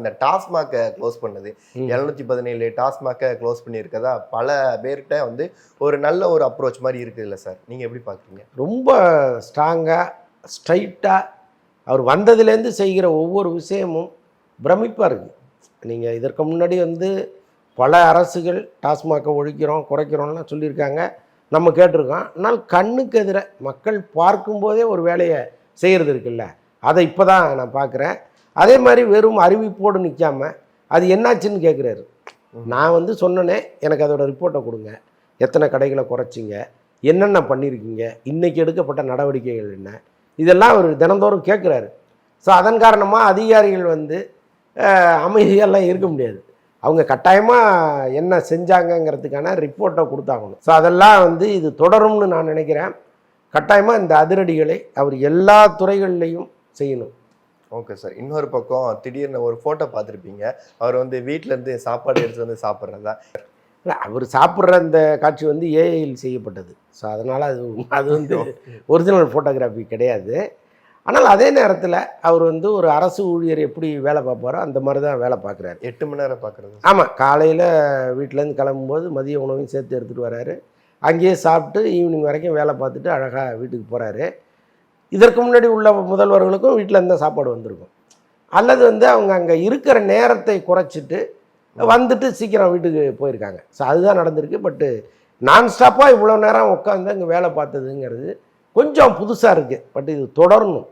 இந்த டாஸ்மாக க்ளோஸ் பண்ணது 717 டாஸ்மாக க்ளோஸ் பண்ணியிருக்கதா பல பேர்கிட்ட வந்து ஒரு நல்ல ஒரு அப்ரோச் மாதிரி இருக்குது இல்லை சார், நீங்கள் எப்படி பார்க்குறீங்க? ரொம்ப ஸ்ட்ராங்காக ஸ்ட்ரைட்டாக அவர் வந்ததுலேருந்து செய்கிற ஒவ்வொரு விஷயமும் பிரமிப்பாக இருக்குது. நீங்கள் இதற்கு முன்னாடி வந்து பல அரசுகள் டாஸ்மாகை ஒழிக்கிறோம் குறைக்கிறோம்லாம் சொல்லியிருக்காங்க, நம்ம கேட்டிருக்கோம். ஆனால் கண்ணுக்கு எதிர மக்கள் பார்க்கும்போதே ஒரு வேலையை செய்கிறது இருக்குல்ல, அதை இப்போ தான் நான் பார்க்குறேன். அதே மாதிரி வெறும் அறிவிப்போடு நிற்காம அது என்னாச்சுன்னு கேட்குறாரு. நான் வந்து சொன்னனே, எனக்கு அதோட ரிப்போர்ட்டை கொடுங்க, எத்தனை கடைகளை குறைச்சிங்க, என்னென்ன பண்ணியிருக்கீங்க, இன்றைக்கி எடுக்கப்பட்ட நடவடிக்கைகள் என்ன, இதெல்லாம் அவர் தினந்தோறும் கேட்குறாரு. ஸோ அதன் காரணமாக அதிகாரிகள் வந்து அமைதியெல்லாம் இருக்க முடியாது. அவங்க கட்டாயமாக என்ன செஞ்சாங்கங்கிறதுக்கான ரிப்போர்ட்டை கொடுத்தாகணும். ஸோ அதெல்லாம் வந்து இது தொடரும்னு நான் நினைக்கிறேன். கட்டாயமாக இந்த அதிரடிகளை அவர் எல்லா துறைகள்லையும் செய்யணும். Okay sir. இன்னொரு பக்கம் திடீர்னு ஒரு ஃபோட்டோ பார்த்துருப்பீங்க, அவர் வந்து வீட்டிலேருந்து சாப்பாடு எடுத்து வந்து சாப்பிட்றதா. இல்லை, அவர் சாப்பிட்ற அந்த காட்சி வந்து ஏஐயில் செய்யப்பட்டது. ஸோ அதனால் அது வந்து ஒரிஜினல் ஃபோட்டோகிராஃபி கிடையாது. ஆனால் அதே நேரத்தில் அவர் வந்து ஒரு அரசு ஊழியர் எப்படி வேலை பார்ப்பாரோ அந்த மாதிரி தான் வேலை பார்க்குறாரு. 8 மணி நேரம் பார்க்குறது. ஆமாம், காலையில் வீட்டிலேருந்து கிளம்பும்போது மதிய உணவையும் சேர்த்து எடுத்துகிட்டு வராரு, அங்கேயே சாப்பிட்டு ஈவினிங் வரைக்கும் வேலை பார்த்துட்டு அழகாக வீட்டுக்கு போகிறாரு. இதற்கு முன்னாடி உள்ள முதல்வர்களுக்கும் வீட்டில் இருந்தால் சாப்பாடு வந்திருக்கும். அல்லது வந்து அவங்க அங்கே இருக்கிற நேரத்தை குறைச்சிட்டு வந்துட்டு சீக்கிரம் வீட்டுக்கு போயிருக்காங்க. ஸோ அதுதான் நடந்திருக்கு. பட்டு நான் ஸ்டாப்பாக இவ்வளோ நேரம் உட்காந்து அங்கே வேலை பார்த்ததுங்கிறது கொஞ்சம் புதுசாக இருக்குது. பட் இது தொடரணும்.